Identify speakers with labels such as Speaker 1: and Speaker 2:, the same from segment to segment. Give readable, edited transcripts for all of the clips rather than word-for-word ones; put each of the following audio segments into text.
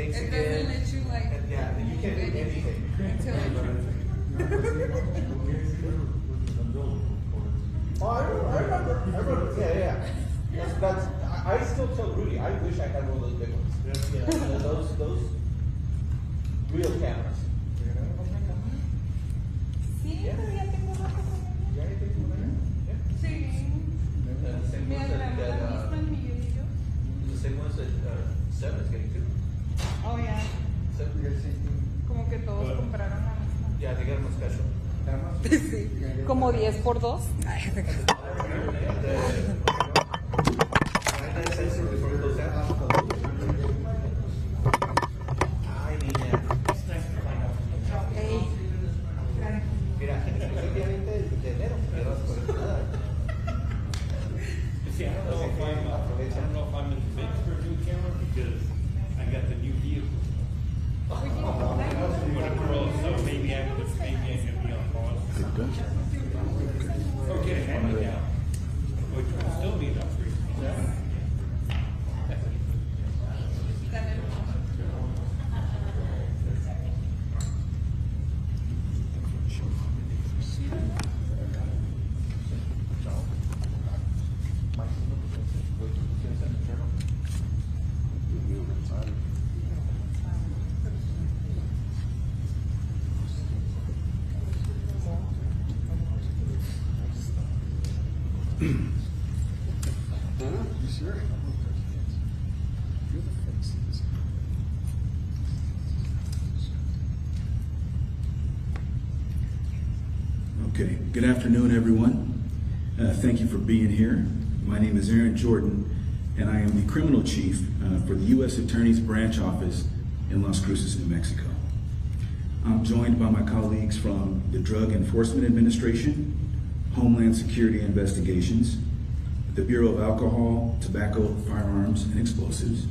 Speaker 1: takes
Speaker 2: It
Speaker 1: again.
Speaker 2: doesn't let you like.
Speaker 1: And yeah, you can't do anything.
Speaker 2: Until
Speaker 1: Oh, I remember. Yeah. I still tell Rudy, I wish I had one of those big ones. Yeah. Those real cameras.
Speaker 2: Sí,
Speaker 1: Yeah.
Speaker 2: pero ya tengo rato con ella.
Speaker 1: Yeah, you think we're there? Yeah.
Speaker 2: Sí.
Speaker 1: The same
Speaker 2: Me
Speaker 1: ones
Speaker 2: agradó la
Speaker 1: that
Speaker 2: misma en Miguel y yo.
Speaker 1: the same ones that 7 is getting too.
Speaker 2: Oh, ya.
Speaker 1: 7.
Speaker 2: Como que todos compraron la misma.
Speaker 1: Yeah, they got them special.
Speaker 2: Sí. Como 10 por 2. Ey.
Speaker 1: Mira, el día 20 de enero, pero vas por el nada.
Speaker 3: See, I don't know if I'm in the mix for a new camera because I got the new vehicle. So maybe I can be on pause. Or get a hand-me-down, which will still need upgrade.
Speaker 4: You sure? You're the faces. Okay, good afternoon, everyone. Thank you for being here. My name is Aaron Jordan, and I am the criminal chief for the U.S. Attorney's Branch Office in Las Cruces, New Mexico. I'm joined by my colleagues from the Drug Enforcement Administration, Homeland Security Investigations, the Bureau of Alcohol, Tobacco, Firearms, and Explosives,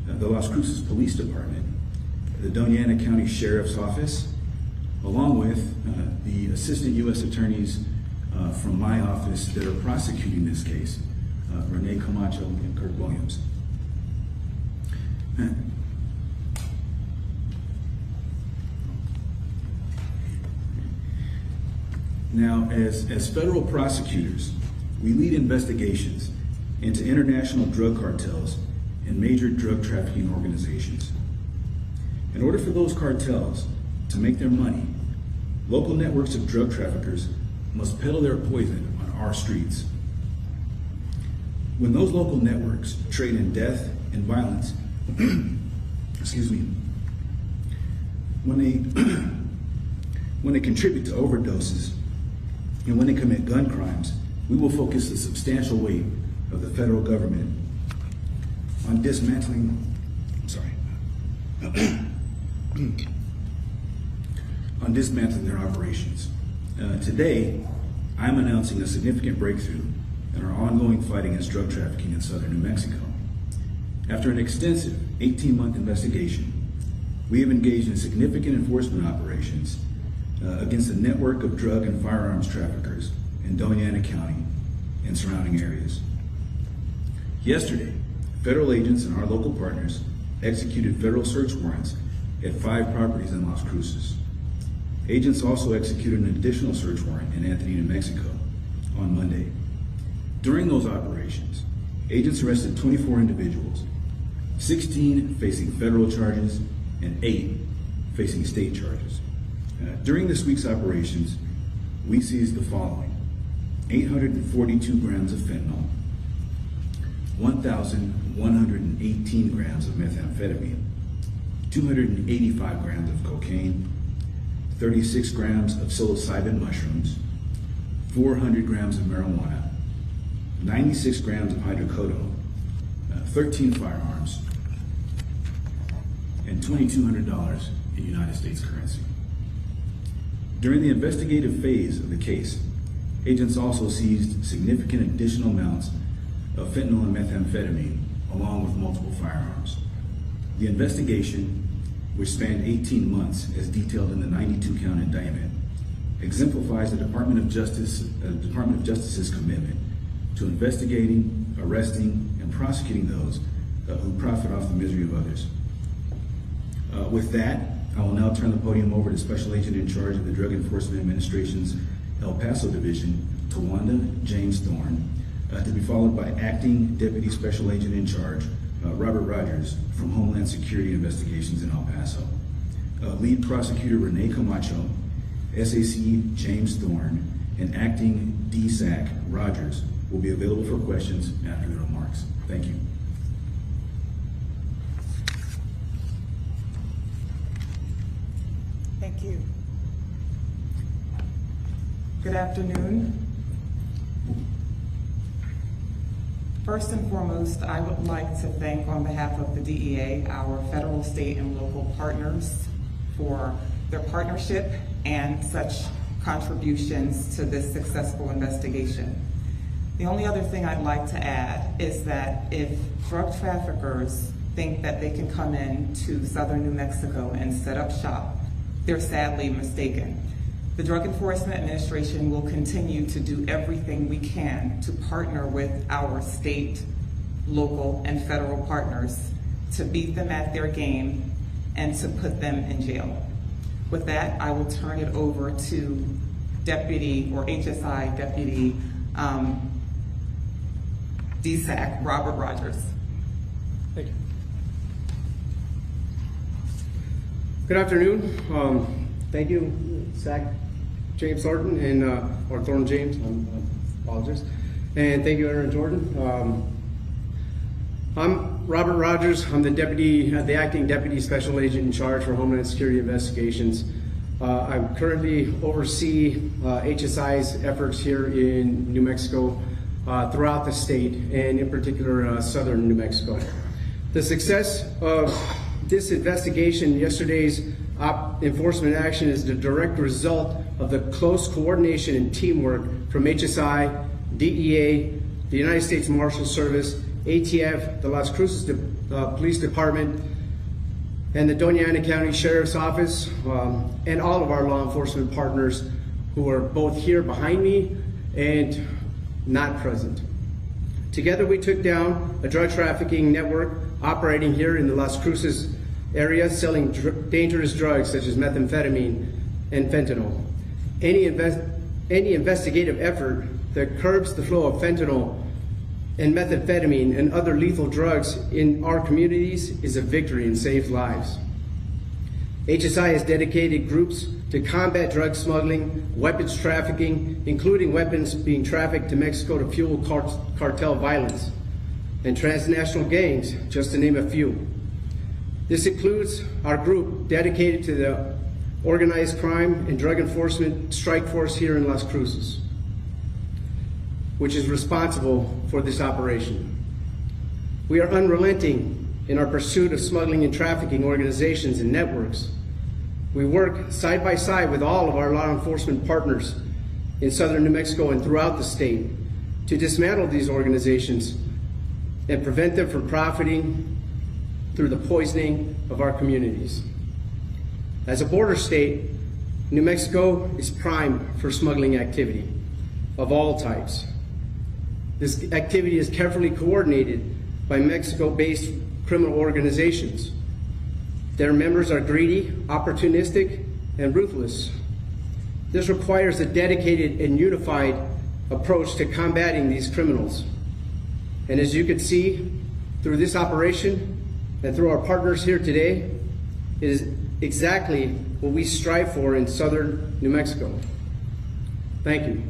Speaker 4: the Las Cruces Police Department, the Doña Ana County Sheriff's Office, along with the Assistant U.S. Attorneys from my office that are prosecuting this case, Renee Camacho and Kirk Williams. Now, as federal prosecutors, we lead investigations into international drug cartels and major drug trafficking organizations. In order for those cartels to make their money, local networks of drug traffickers must peddle their poison on our streets. When those local networks trade in death and violence, excuse me, when they contribute to overdoses, and when they commit gun crimes, we will focus the substantial weight of the federal government on dismantling, on dismantling their operations. Today, I'm announcing a significant breakthrough in our ongoing fight against drug trafficking in southern New Mexico. After an extensive 18-month investigation, we have engaged in significant enforcement operations against a network of drug and firearms traffickers in Doña Ana County and surrounding areas. Yesterday, federal agents and our local partners executed federal search warrants at 5 properties in Las Cruces. Agents also executed an additional search warrant in Anthony, New Mexico on Monday. During those operations, agents arrested 24 individuals, 16 facing federal charges and 8 facing state charges. During this week's operations, we seized the following: 842 grams of fentanyl, 1,118 grams of methamphetamine, 285 grams of cocaine, 36 grams of psilocybin mushrooms, 400 grams of marijuana, 96 grams of hydrocodone, 13 firearms, and $2,200 in United States currency. During the investigative phase of the case, agents also seized significant additional amounts of fentanyl and methamphetamine, along with multiple firearms. The investigation, which spanned 18 months as detailed in the 92-count indictment, exemplifies the Department of Justice's commitment to investigating, arresting, and prosecuting those who profit off the misery of others. With that, I will now turn the podium over to Special Agent in charge of the Drug Enforcement Administration's El Paso Division, Tawanda James Thorne, to be followed by Acting Deputy Special Agent in charge, Robert Rogers from Homeland Security Investigations in El Paso. Lead Prosecutor Renee Camacho, SAC James Thorne, and Acting DSAC Rogers will be available for questions after the remarks. Thank you.
Speaker 5: Thank you. Good afternoon. First and foremost, I would like to thank on behalf of the DEA, our federal, state, and local partners for their partnership and such contributions to this successful investigation. The only other thing I'd like to add is that if drug traffickers think that they can come in to southern New Mexico and set up shop, they're sadly mistaken. The Drug Enforcement Administration will continue to do everything we can to partner with our state, local, and federal partners to beat them at their game and to put them in jail. With that, I will turn it over to Deputy or HSI Deputy DSAC, Robert Rogers.
Speaker 6: Thank you. Good afternoon. Thank you, SAC James Thornton and or Thornton James. I apologize. And thank you, Aaron Jordan. I'm Robert Rogers. I'm the acting deputy special agent in charge for Homeland Security Investigations. I currently oversee HSI's efforts here in New Mexico, throughout the state, and in particular southern New Mexico. The success of this investigation, yesterday's enforcement action, is the direct result of the close coordination and teamwork from HSI, DEA, the United States Marshal Service, ATF, the Las Cruces Police Department, and the Doña Ana County Sheriff's Office, and all of our law enforcement partners who are both here behind me and not present. Together we took down a drug trafficking network operating here in the Las Cruces area, selling dangerous drugs such as methamphetamine and fentanyl. Any investigative effort that curbs the flow of fentanyl and methamphetamine and other lethal drugs in our communities is a victory and saves lives. HSI has dedicated groups to combat drug smuggling, weapons trafficking, including weapons being trafficked to Mexico to fuel cartel violence, and transnational gangs, just to name a few. This includes our group dedicated to the organized crime and drug enforcement strike force here in Las Cruces, which is responsible for this operation. We are unrelenting in our pursuit of smuggling and trafficking organizations and networks. We work side by side with all of our law enforcement partners in southern New Mexico and throughout the state to dismantle these organizations and prevent them from profiting through the poisoning of our communities. As a border state, New Mexico is prime for smuggling activity of all types. This activity is carefully coordinated by Mexico-based criminal organizations. Their members are greedy, opportunistic, and ruthless. This requires a dedicated and unified approach to combating these criminals. And as you can see through this operation and through our partners here today, it is exactly what we strive for in southern New Mexico. Thank you.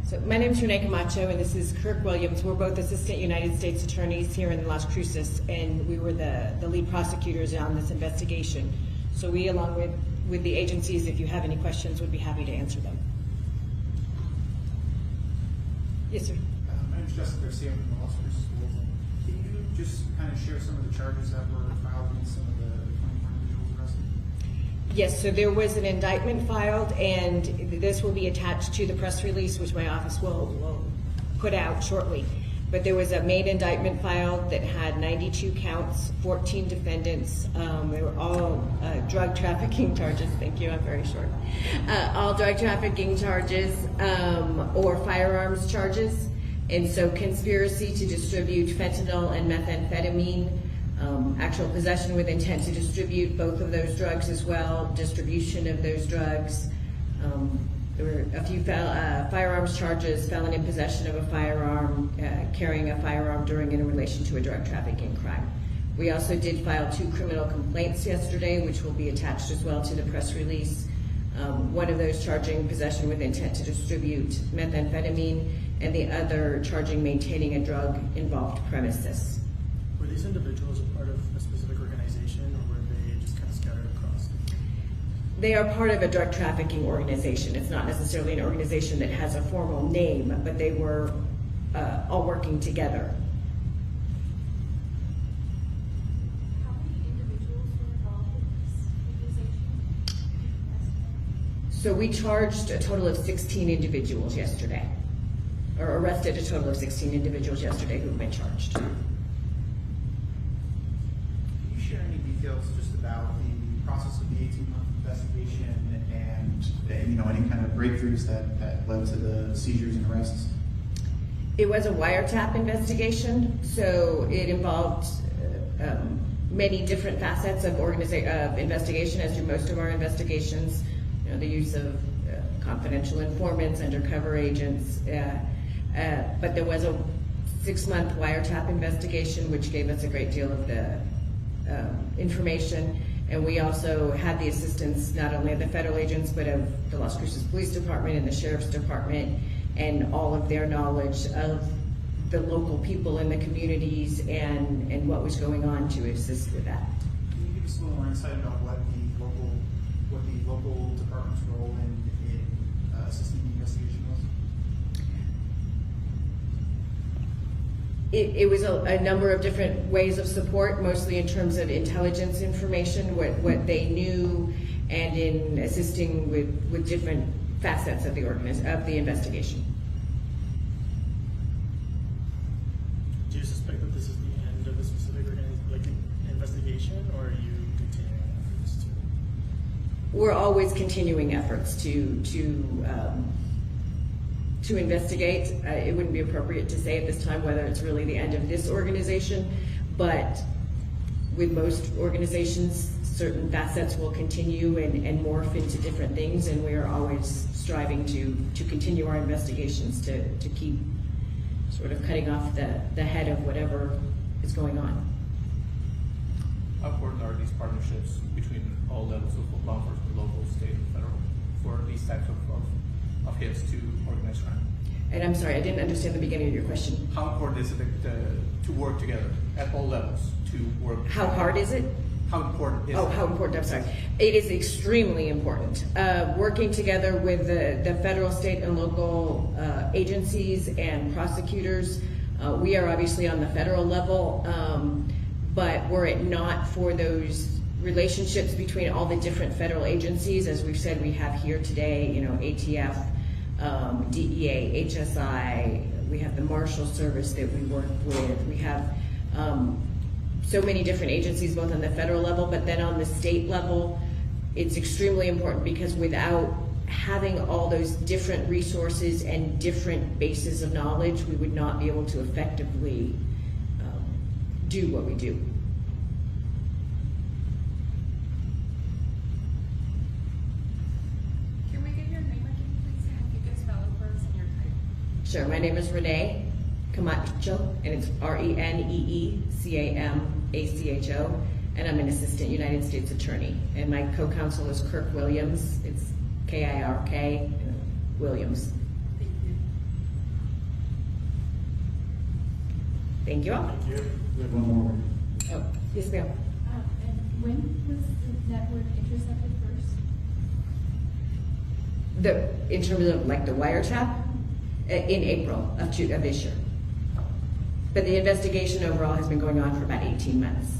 Speaker 7: So my name is Renee Camacho, and this is Kirk Williams. We're both Assistant United States Attorneys here in Las Cruces, and we were the lead prosecutors on this investigation. So we, along with the agencies, if you have any questions, would be happy to answer them. Yes, sir.
Speaker 8: My name is Justin Garcia from the Las Cruces Schools. Can you just kind of share some of the charges that were filed against some of the 24 individuals arrested?
Speaker 7: Yes, so there was an indictment filed, and this will be attached to the press release, which my office will put out shortly. But there was a main indictment filed that had 92 counts, 14 defendants. They were all drug trafficking charges. Thank you, I'm very short. All drug trafficking charges or firearms charges. And so conspiracy to distribute fentanyl and methamphetamine, actual possession with intent to distribute both of those drugs as well, distribution of those drugs. There were a few firearms charges, felon in possession of a firearm, carrying a firearm during and in relation to a drug trafficking crime. We also did file 2 criminal complaints yesterday, which will be attached as well to the press release. One of those charging possession with intent to distribute methamphetamine, and the other charging maintaining a drug-involved premises.
Speaker 9: Were these individuals a part of a specific organization, or were they just kind of scattered across?
Speaker 7: They are part of a drug trafficking organization. It's not necessarily an organization that has a formal name, but they were all working together.
Speaker 10: How many individuals were involved in this organization?
Speaker 7: So we charged a total of 16 individuals yesterday, or arrested a total of 16 individuals yesterday who've been charged.
Speaker 8: Can you share any details just about the process of the 18-month investigation and any kind of breakthroughs that led to the seizures and arrests?
Speaker 7: It was a wiretap investigation, so it involved many different facets of investigation, as do most of our investigations. You know, the use of confidential informants, undercover agents, but there was a 6-month wiretap investigation, which gave us a great deal of the information. And we also had the assistance not only of the federal agents, but of the Las Cruces Police Department and the Sheriff's Department, and all of their knowledge of the local people in the communities and what was going on to assist with that.
Speaker 8: Can you give us a little more insight about what the local department's role in assisting the investigation was?
Speaker 7: It was a number of different ways of support, mostly in terms of intelligence information, what they knew, and in assisting with different facets of the investigation.
Speaker 9: Do you suspect that this is the end of a specific investigation, or are you continuing efforts to?
Speaker 7: We're always continuing efforts to investigate. It wouldn't be appropriate to say at this time whether it's really the end of this organization, but with most organizations, certain facets will continue and morph into different things, and we are always striving to continue our investigations to keep sort of cutting off the head of whatever is going on.
Speaker 11: How important are these partnerships between all levels of law enforcement, local, state, and federal, for these types of hits to organized crime?
Speaker 7: And I'm sorry, I didn't understand the beginning of your question.
Speaker 11: How important is it to work together at all levels to work?
Speaker 7: How hard is it?
Speaker 11: How important is it?
Speaker 7: Oh, how important, I'm sorry. It is extremely important. Working together with the federal, state, and local agencies and prosecutors. We are obviously on the federal level, but were it not for those relationships between all the different federal agencies, as we've said, we have here today, ATF, DEA, HSI, we have the Marshal Service that we work with, we have so many different agencies both on the federal level, but then on the state level, it's extremely important because without having all those different resources and different bases of knowledge, we would not be able to effectively do what we do.
Speaker 10: Can we get your name again, please? And if you can spell it for us and your title.
Speaker 7: Sure, my name is Renee Camacho, and it's RENEECAMACHO, and I'm an assistant United States attorney. And my co-counsel is Kirk Williams. It's KIRK Williams.
Speaker 10: Thank you.
Speaker 7: Thank you all.
Speaker 9: Thank you.
Speaker 4: We have one more.
Speaker 7: Oh, yes, ma'am.
Speaker 10: And when was the network intercepted first?
Speaker 7: In terms of like the wiretap, in April of this year. But the investigation overall has been going on for about 18 months.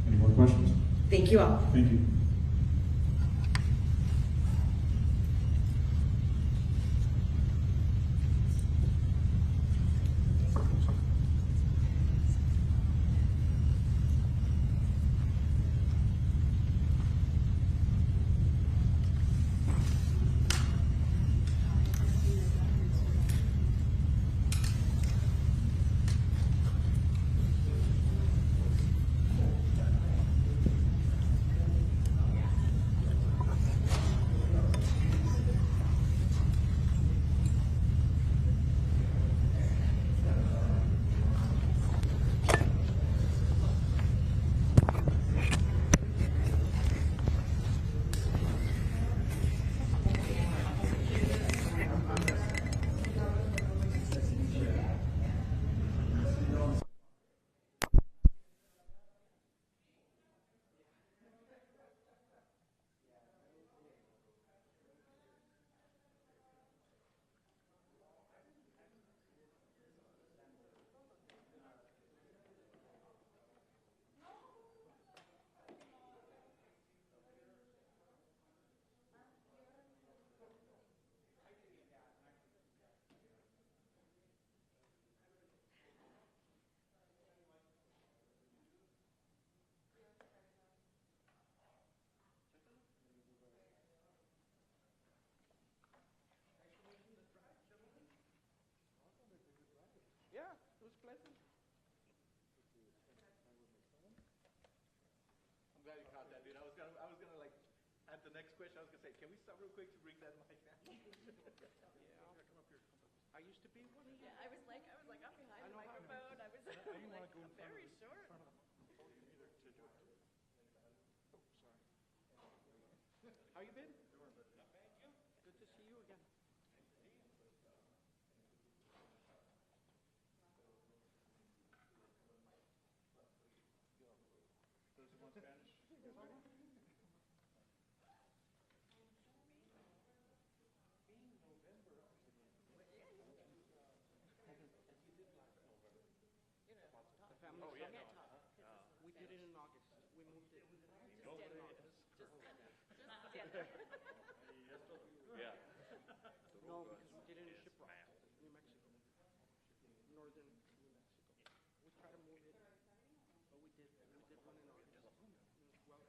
Speaker 4: Any more questions?
Speaker 7: Thank you all.
Speaker 4: Thank you.
Speaker 11: the next question, I was gonna say, can we stop real quick to bring that mic down?
Speaker 12: Yeah.
Speaker 11: Come up here.
Speaker 12: I used to be one of you.
Speaker 13: Yeah, I was like up behind
Speaker 12: I
Speaker 13: the
Speaker 12: know how to-
Speaker 13: microphone. I was
Speaker 11: I didn't want
Speaker 13: like
Speaker 11: to go in front
Speaker 13: very
Speaker 11: of the,
Speaker 13: short.
Speaker 11: in front of the podium either to do it.
Speaker 12: Oh, sorry. How you been? Not bad, you? Good to see you again.
Speaker 11: Those who want Spanish, you guys ready?
Speaker 12: The family
Speaker 11: Oh, yeah,
Speaker 12: summit?
Speaker 11: no.
Speaker 12: We did it in August. We moved it.
Speaker 11: No,
Speaker 13: stand
Speaker 11: but
Speaker 13: there.
Speaker 11: it is-
Speaker 13: Just stand there.
Speaker 11: Yeah.
Speaker 12: No, because we did it in Shiprock, New Mexico. Northern New Mexico. We tried to move it, but we did one in August. Well,